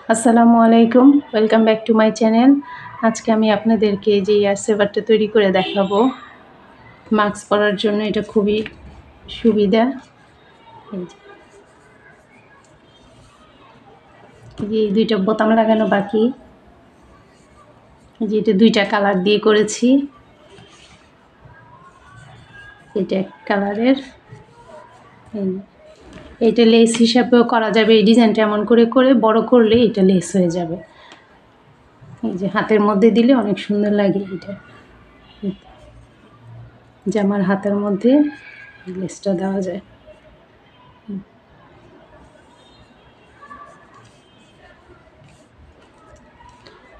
আসসালামু আলাইকুম, welcome back to my channel. আজকে আমি আপনাদেরকে যে এয়ার সেভারটা তৈরি করে দেখাবো। মাস্ক পরার জন্য এটা খুবই সুবিধা। এই দুইটা বোতাম লাগানো বাকি, যে এটা দুইটা কালার দিয়ে করেছি। এটা এক কালারের, এটা লেস হিসাবেও করা যাবে। এই ডিজাইনটা এমন করে করে বড় করলে এটা লেস হয়ে যাবে। এই যে হাতের মধ্যে দিলে অনেক সুন্দর লাগে। এটা জামার হাতের মধ্যে লেসটা দেওয়া যায়।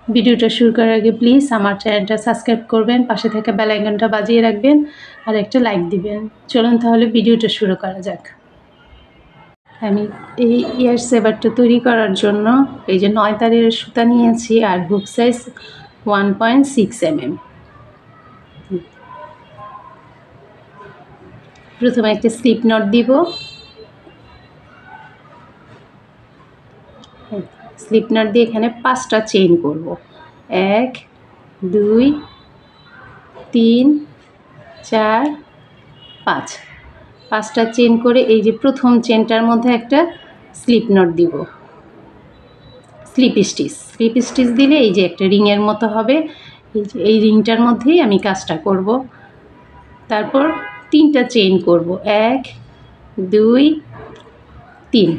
ভিডিওটা শুরু করার আগে প্লিজ আমার চ্যানেলটা সাবস্ক্রাইব করবেন, পাশে থাকা বেল আইকনটা বাজিয়ে রাখবেন আর একটা লাইক দিবেন। চলুন তাহলে ভিডিওটা শুরু করা যাক। আমি এই ইয়ার সেভারটা তৈরি করার জন্য এই যে 9 তারের সুতা নিয়েছি আর হুক সাইজ 1.6 mm। প্রথমে একটা স্লিপ নট দিব। স্লিপ নট দিয়ে এখানে 5টা চেইন করব। 1 2 3 4 5। 5টা চেইন করে এই যে প্রথম চেনটার মধ্যে একটা স্লিপ নট দিব। স্লিপ স্টিচ দিলে এই যে একটা রিংয়ের মতো হবে। এই যে এই রিংটার মধ্যেই আমি কাজটা করব। তারপর 3টা চেইন করব। 1 2 3।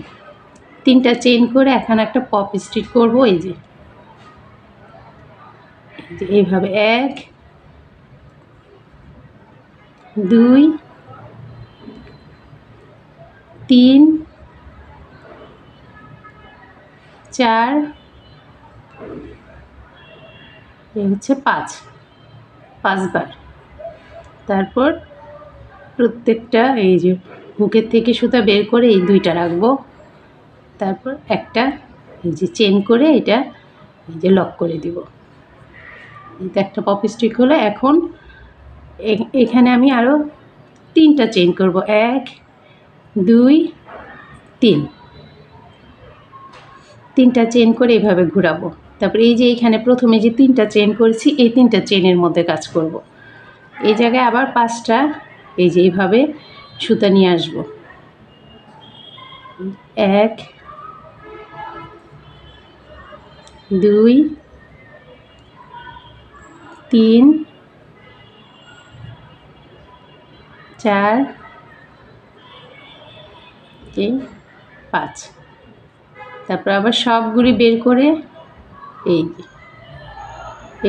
3টা চেইন করে এখন একটা পপ স্টিচ করব। এই যে এইভাবে 1 2 3 4 এই হচ্ছে 5বার। তারপর প্রত্যেকটা এই যে হুকের থেকে সুতা বের করে এই 2টা রাখবো। তারপর একটা এই যে চেন করে এটা এই যে লক করে দিব। এটা একটা পপ স্টিক হলো। এখন এখানে আমি আরও 3টা চেন করব। 1 2 3। 3টা চেন করে এভাবে ঘোরাবো। তারপরে এই যে এখানে প্রথমে যে 3টা চেন করেছি এই 3টা চেনের মধ্যে কাজ করব। এই জায়গায় আবার 5টা এই যে এইভাবে সুতা নিয়ে আসব। 1 2 3 4 5। তারপর আবার সবগুলি বের করে এই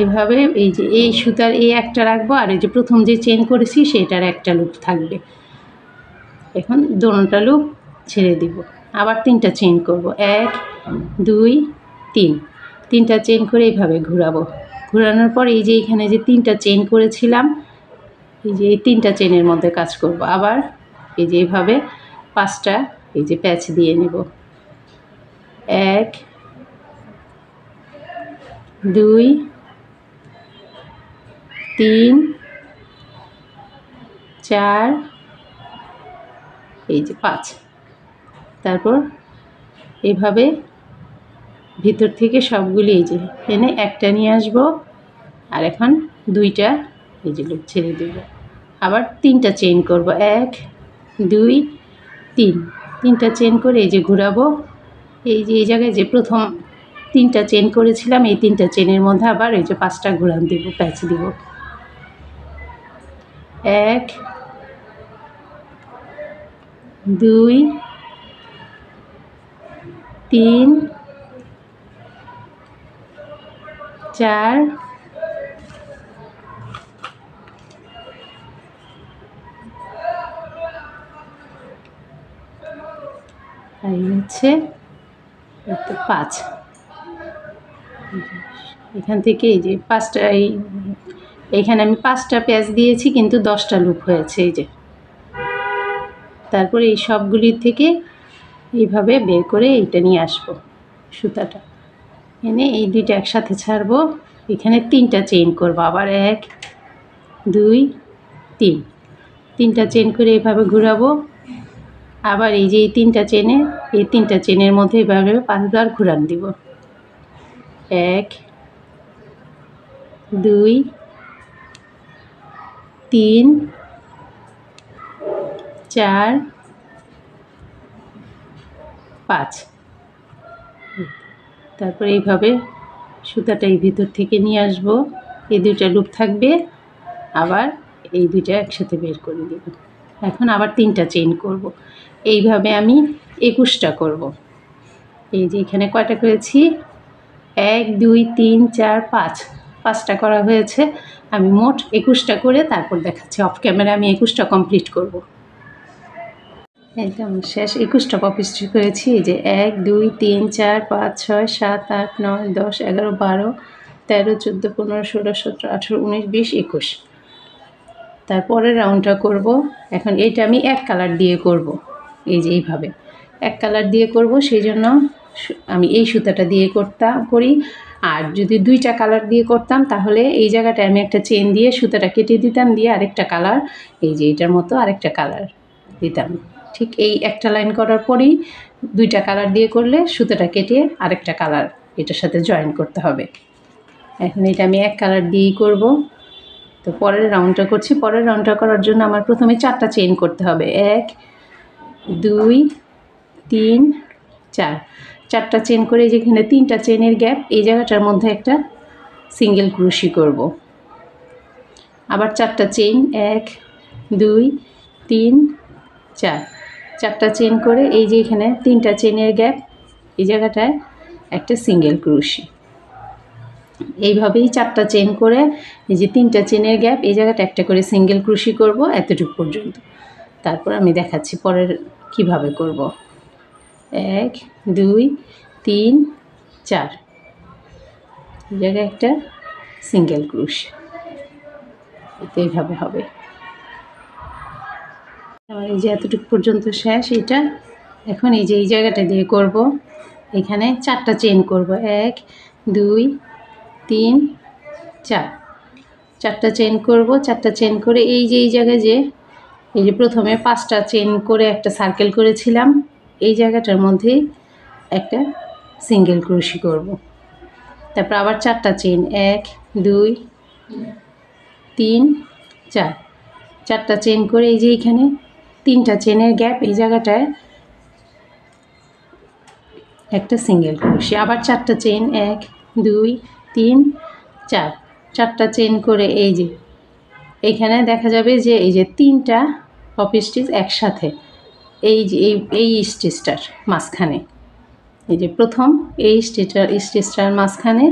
এইভাবে এই যে এই সুতার এই একটা রাখবো আর এই যে প্রথম যে চেন করেছি সেটার একটা লুপ থাকবে। এখন দোনোটা লুপ ছেড়ে দিব। আবার 3টা চেন করব। 1 2 3। 3টা চেন করে এইভাবে ঘোরাবো। ঘোরানোর পর এই যে এখানে যে 3টা চেন করেছিলাম এই যে এই 3টা চেনের মধ্যে কাজ করব। আবার এই যে এইভাবে 5টা এই যে প্যাচ দিয়ে নেব। 1 2 3 4 এই যে 5। তারপর এইভাবে ভিতর থেকে সবগুলি এই যে এনে একটা নিয়ে আসবো আর এখন 2টা এই যে লুপ ছেড়ে দেব। আবার 3টা চেইন করব। 1 2 3। 3টা চেইন করে এই যে ঘোরাবো। এই যে এই জায়গায় যে প্রথম 3টা চেইন করেছিলাম এই 3টা চেনের মধ্যে আবার এই যে 5টা ঘোরান দিব, প্যাচ দিব। 1 2 3 4 আর হচ্ছে 5। এখান থেকে এই যে 5টা এইখানে আমি 5টা প্যাচ দিয়েছি কিন্তু 10টা লুপ হয়েছে এই যে। তারপরে এই সবগুলির থেকে এইভাবে বের করে এইটা নিয়ে আসবো সুতাটা এনে এই 2টা একসাথে ছাড়বো। এখানে 3টা চেইন করবো। আবার 1 2 3। 3টা চেইন করে এইভাবে ঘোরাবো। আবার এই যে এই 3টা চেনে এই 3টা চেনের মধ্যে এভাবে 5বার ঘোরান দিব। 1 2 3 4 5। তারপর এইভাবে সুতাটা এই ভিতর থেকে নিয়ে আসব, এই দুইটা লুপ থাকবে, আবার এই দুইটা একসাথে বের করে দেব। এখন আবার 3টা চেইন করব। এইভাবে আমি 21টা করব। এই যে এখানে কয়টা করেছি, 1 2 3 4 5, 5টা করা হয়েছে। আমি মোট 21টা করে তারপর দেখাচ্ছি। অফ ক্যামেরা আমি 21টা কমপ্লিট করব। একদম শেষ 21টা পপি স্টিচ করেছি। এই যে 1 2 3 4 5 6 7 8 9 10 11 12 13 14 15 16 17 18 19 20 21। তারপরের রাউন্ডটা করব। এখন এটা আমি এক কালার দিয়ে করব। এই যে এইভাবে এক কালার দিয়ে করব, সেই জন্য আমি এই সুতাটা দিয়ে করি। আর যদি 2টা কালার দিয়ে করতাম তাহলে এই জায়গাটায় আমি একটা চেন দিয়ে সুতাটা কেটে দিতাম, দিয়ে আরেকটা কালার, এই যে এটার মতো আরেকটা কালার দিতাম। ঠিক এই একটা লাইন করার পরেই 2টা কালার দিয়ে করলে সুতাটা কেটে আরেকটা কালার এটার সাথে জয়েন করতে হবে। এখন এটা আমি এক কালার দিয়েই করব। তো পরের রাউন্ডটা করছি। পরের রাউন্ডটা করার জন্য আমার প্রথমে 4টা চেইন করতে হবে। 1 2 3 4, 4টা চেইন করে যেখানে 3টা চেইনের গ্যাপ, এই জায়গাটার মধ্যে একটা সিঙ্গেল ক্রোশি করব। আবার 4টা চেইন, 1 2 3 4, 4টা চেইন করে এই যে এখানে 3টা চেইনের গ্যাপ, এই জায়গাটায় একটা সিঙ্গেল ক্রোশি। এইভাবেই 4টা চেইন করে এই যে 3টা চেইনের গ্যাপ, এই জায়গাটা একটা করে সিঙ্গেল ক্রোশি করব এতটুকু পর্যন্ত। তারপর আমি দেখাচ্ছি পরের কিভাবে করব। 1 2 3 4, এই জায়গায় একটা সিঙ্গেল ক্রোশি, এইভাবে হবে। আমার এই যে এতটুকু পর্যন্ত শেষ এটা। এখন এই যে এই জায়গাটা দিয়ে করব। এখানে 4টা চেইন করব। 1 2 3 4, 4টা চেইন করব। 4টা চেইন করে এই যে এই জায়গায় যে এই যে প্রথমে 5টা চেইন করে একটা সার্কেল করেছিলাম, এই জায়গাটার মধ্যে একটা সিঙ্গেল ক্রোশি করব। তারপর আবার 4টা চেইন, 1 2 3 4, 4টা চেইন করে এই যে এখানে 3টা চেইনের গ্যাপ, এই জায়গাটায় একটা সিঙ্গেল ক্রোশি। আবার 4টা চেইন, 1 2 3 4, 4টা চেইন করে এই যে এইখানে দেখা যাবে যে এই যে 3টা পপি স্টিচ একসাথে, এই যে এই স্টিচটার মাঝখানে, এই যে প্রথম এই স্টিচটার মাঝখানে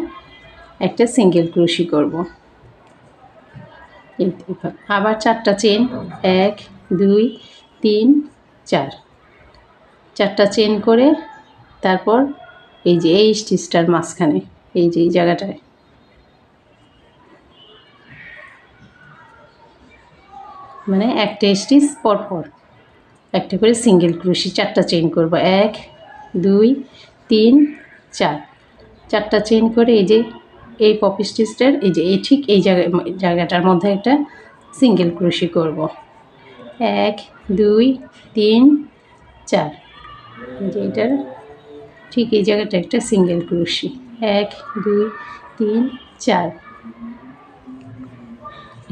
একটা সিঙ্গেল ক্রোশি করব। আবার 4টা চেইন, 1 2 3 4, 4টা চেইন করে তারপর এই যে এই স্টিচটার মাঝখানে, এই যে এই জায়গাটায় মানে একটা স্টিচ পরপর একটা করে সিঙ্গেল ক্রোশি, 4টা চেইন করব। 1 2 3 4, 4টা চেইন করে এই যে এই পপি স্টিচটার এই যে এই ঠিক এই জায়গাটার মধ্যে একটা সিঙ্গেল ক্রোশি করব। 1 2 3 4, এই যে এটার ঠিক এই জায়গাটা একটা সিঙ্গেল ক্রোশি। 1 2 3 4,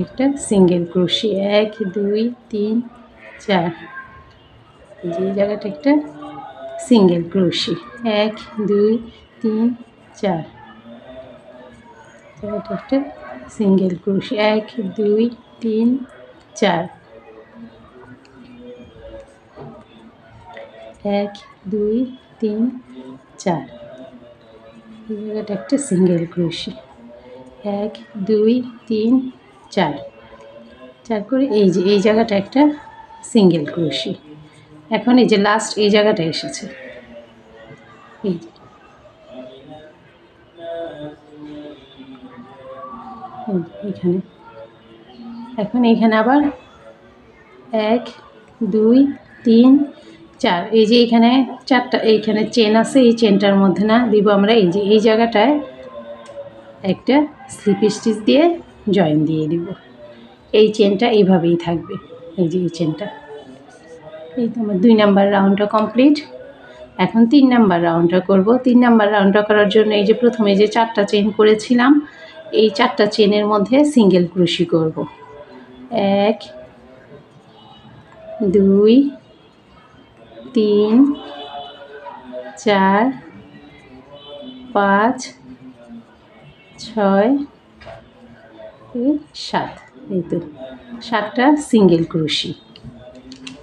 একটা সিঙ্গেল ক্রোশি। 1 2 3 4, এই যে এই জায়গাটা একটা সিঙ্গেল ক্রোশি। 1 2 3 4, জায়গাটা একটা সিঙ্গেল ক্রোশি। 1 2 3 4, 1 2 3 4, এই জায়গাটা একটা সিঙ্গেল ক্রোশি। 1 2 3 4, 4 করে এই যে এই জায়গাটা একটা সিঙ্গেল ক্রোশি। এখন এই যে লাস্ট এই জায়গাটা এসেছে, এই যে এখানে। এখন এইখানে আবার 1 2 3 4, এই যে এখানে 4টা এইখানে চেন আছে, এই চেনটার মধ্যে না দিব আমরা এই যে এই জায়গাটায় একটা স্লিপ স্টিচ দিয়ে জয়েন দিয়ে দিব। এই চেনটা এইভাবেই থাকবে, এই যে এই চেনটা। এই তো আমার 2 নাম্বার রাউন্ডটা কমপ্লিট। এখন 3 নাম্বার রাউন্ডটা করব। 3 নাম্বার রাউন্ডটা করার জন্য এই যে প্রথমে যে 4টা চেইন করেছিলাম এই 4টা চেইনের মধ্যে সিঙ্গেল ক্রোশি করব। 1 2 3 4 5 6 7, এই তো 7টা সিঙ্গেল ক্রোশি।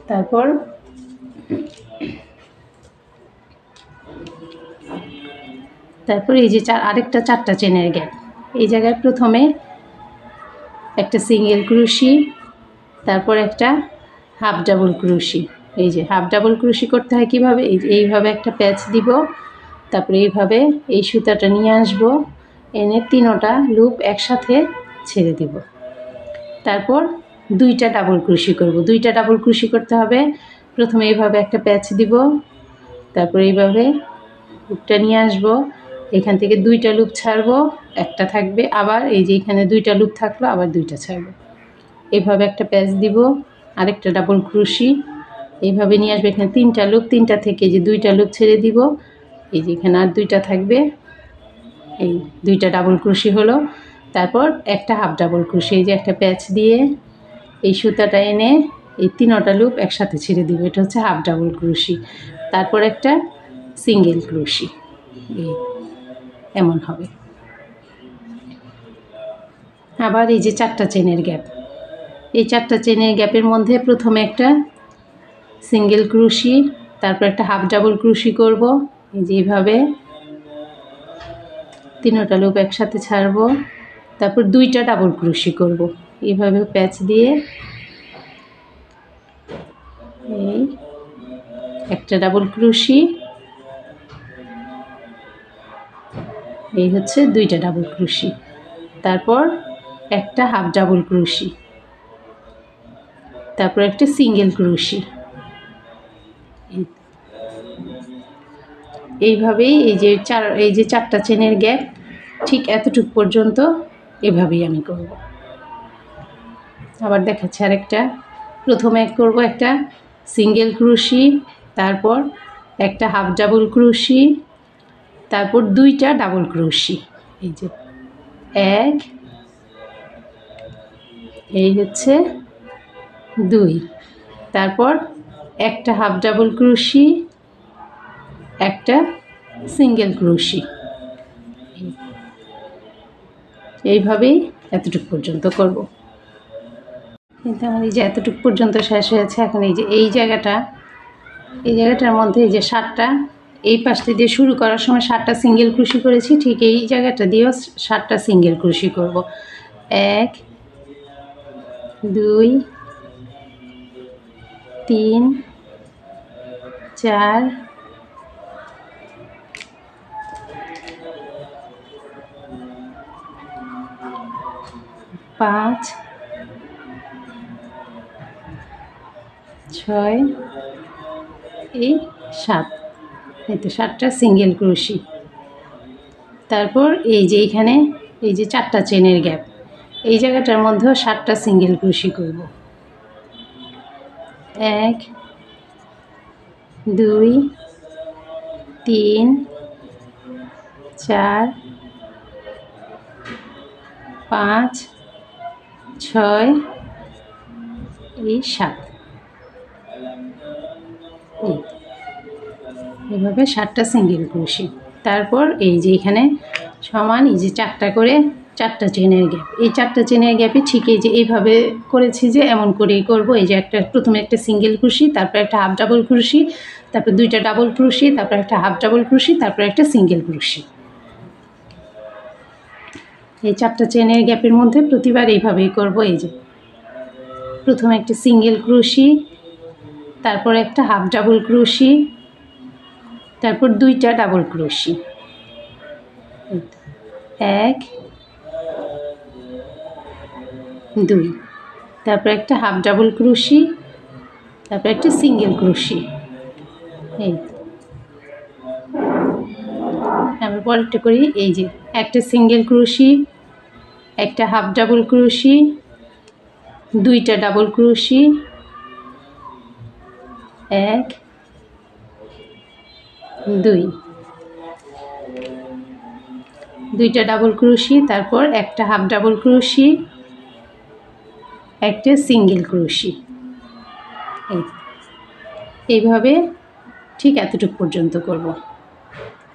তারপর এই যে আরেকটা 4টা চেনের গ্যাপ, এই জায়গায় প্রথমে একটা সিঙ্গেল ক্রোশি, তারপর একটা হাফ ডাবল ক্রোশি। এই যে হাফ ডাবল ক্রোশি করতে হয় কীভাবে, এইভাবে একটা প্যাচ দিব, তারপরে এইভাবে এই সুতাটা নিয়ে আসব, এনে 3টা লুপ একসাথে ছেড়ে দিব। তারপর 2টা ডাবল ক্রোশি করব। 2টা ডাবল ক্রোশি করতে হবে, প্রথমে এইভাবে একটা প্যাচ দিব, তারপর এইভাবে লুপটা নিয়ে আসব, এখান থেকে 2টা লুপ ছাড়বো, একটা থাকবে, আবার এই যে এখানে 2টা লুপ থাকলো, আবার 2টা ছাড়বো, এইভাবে একটা প্যাচ দিব, আরেকটা ডাবল ক্রোশি এইভাবে নিয়ে আসবে, এখানে 3টা লুপ, 3টা থেকে যে 2টা লুপ ছেড়ে দিব, এই যে এখানে আর 2টা থাকবে, এই 2টা ডাবল ক্রোশি হলো। তারপর একটা হাফ ডাবল ক্রোশি, এই যে একটা প্যাচ দিয়ে এই সুতাটা এনে এই 3টা লুপ একসাথে ছেড়ে দিব, এটা হচ্ছে হাফ ডাবল ক্রোশি। তারপর একটা সিঙ্গেল ক্রোশি, এই এমন হবে। আবার এই যে 4টা চেনের গ্যাপ, এই 4টা চেনের গ্যাপের মধ্যে প্রথমে একটা সিঙ্গেল ক্রোশি, তারপর একটা হাফ ডাবল ক্রোশি করব, এই যে এইভাবে 3টা লুপ একসাথে ছাড়বো, তারপর 2টা ডাবল ক্রোশি করব, এইভাবে প্যাচ দিয়ে এই একটা ডাবল ক্রোশি, এই হচ্ছে 2টা ডাবল ক্রোশি, তারপর একটা হাফ ডাবল ক্রোশি, তারপর একটা সিঙ্গেল ক্রোশি। এইভাবেই এই যে 4টা চেনের গ্যাপ ঠিক এতটুকু পর্যন্ত এভাবেই আমি করব। আবার দেখাচ্ছি আরেকটা, প্রথমে করব একটা সিঙ্গেল ক্রোশি, তারপর একটা হাফ ডাবল ক্রোশি, তারপর 2টা ডাবল ক্রোশি, এই যে 1, এই হচ্ছে 2, তারপর একটা হাফ ডাবল ক্রোশি, একটা সিঙ্গেল ক্রোশি, এইভাবেই এতটুকু পর্যন্ত করব। কিন্তু আমার এই যে এতটুকু পর্যন্ত শেষ হয়েছে, এখন এই যে এই জায়গাটার মধ্যে এই যে 7টা, এই পাশটা দিয়ে শুরু করার সময় 7টা সিঙ্গেল ক্রোশি করেছি, ঠিক এই জায়গাটা দিয়েও 7টা সিঙ্গেল ক্রোশি করব। 1 2 3 4 5 6 এই 7, এই তো 7টা সিঙ্গেল ক্রোশি। তারপর এই যে এইখানে এই যে 4টা চেনের গ্যাপ, এই জায়গাটার মধ্যেও 7টা সিঙ্গেল ক্রোশি করব। 1 2 3 4 5 6 এই 7, এভাবে 7টা সিঙ্গেল ক্রোশি। তারপর এই যে এখানে সমান এই যে 4টা করে 4টা চেনের গ্যাপ, এই 4টা চেনের গ্যাপে ঠিক এই যে এইভাবে করেছি যে এমন করেই করব। এই যে প্রথমে একটা সিঙ্গেল ক্রোশি, তারপর একটা হাফ ডাবল ক্রোশি, তারপর 2টা ডাবল ক্রোশি, তারপর একটা হাফ ডাবল ক্রোশি, তারপর একটা সিঙ্গেল ক্রোশি। এই 4টা চেনের গ্যাপের মধ্যে প্রতিবার এইভাবেই করব। এই যে প্রথমে একটা সিঙ্গেল ক্রোশি, তারপর একটা হাফ ডাবল ক্রোশি, তারপর 2টা ডাবল ক্রোশি, 1 2, তারপর একটা হাফ ডাবল ক্রোশি, তারপর একটা সিঙ্গেল ক্রোশি। এই আমরা পরেরটা করি, এই যে একটা সিঙ্গেল ক্রোশি, একটা হাফ ডাবল ক্রোশি, 2টা ডাবল ক্রোশি, 1 দুইটা ডাবল ক্রোশি, তারপর একটা হাফ ডাবল ক্রোশি, একটা সিঙ্গেল ক্রোশি, এইভাবে ঠিক এতটুকু পর্যন্ত করব।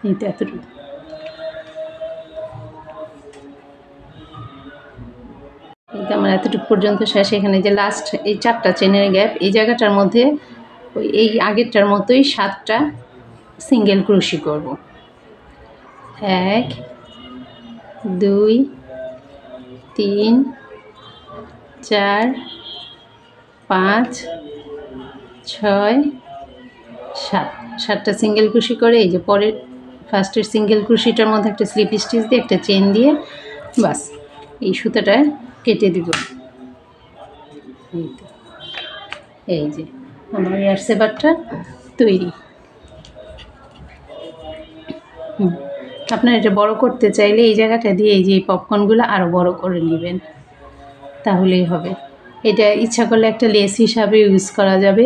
এই তো এতটুকু। আমার এতটুকু পর্যন্ত শেষ। এখানে যে লাস্ট এই 4টা চেনের গ্যাপ, এই জায়গাটার মধ্যে ওই এই আগেরটার মতোই 7টা সিঙ্গেল ক্রোশি করব। 1 2 3 4 5 6 7, 7টা সিঙ্গেল ক্রোশি করে এই যে পরের ফার্স্টের সিঙ্গেল ক্রোশিটার মধ্যে একটা স্লিপ স্টিচ দিয়ে একটা চেন দিয়ে বাস এই সুতাটা কেটে দিব। এই যে আমার এয়ার সেভারটা তৈরি। আপনারা এটা বড় করতে চাইলে এই জায়গাটা দিয়ে এই যে পপকর্নগুলো আরও বড় করে নেবেন, তাহলেই হবে। এটা ইচ্ছা করলে একটা লেস হিসাবে ইউজ করা যাবে,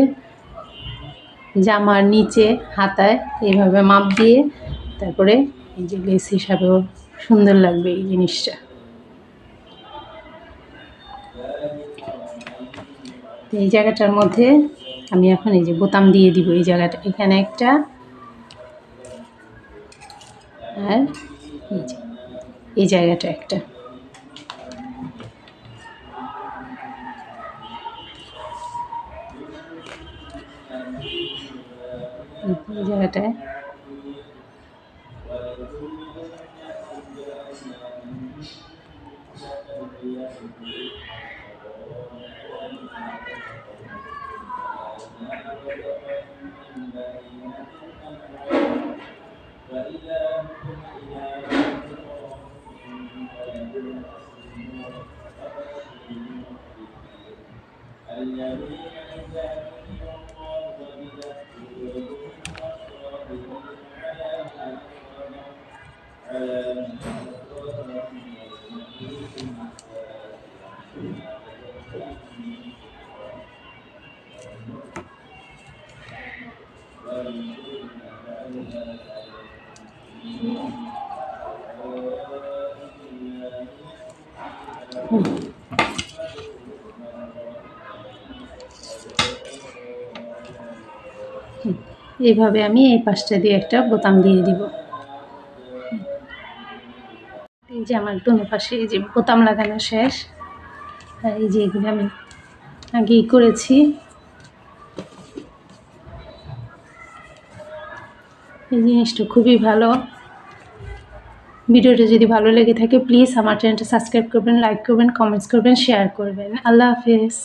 জামার নিচে হাতায় এইভাবে মাপ দিয়ে তারপরে এই যে লেস হিসাবেও সুন্দর লাগবে এই জিনিসটা। এই জায়গাটার মধ্যে আমি এখন এই যে বোতাম দিয়ে দিব, এই জায়গাটা এখানে একটা, আর এই যে এই জায়গাটা একটা। এই জায়গাটায় এইভাবে আমি এই পাশটা দিয়ে একটা বোতাম দিয়ে দিব। এই যে আমার দোনো পাশে এই যে বোতাম লাগানো শেষ। আর এই যে এগুলো আমি আগেই করেছি। এই জিনিসটা খুবই ভালো। ভিডিওটা যদি ভালো লেগে থাকে প্লিজ আমার চ্যানেলটা সাবস্ক্রাইব করবেন, লাইক করবেন, কমেন্টস করবেন, শেয়ার করবেন। আল্লাহ হাফেজ।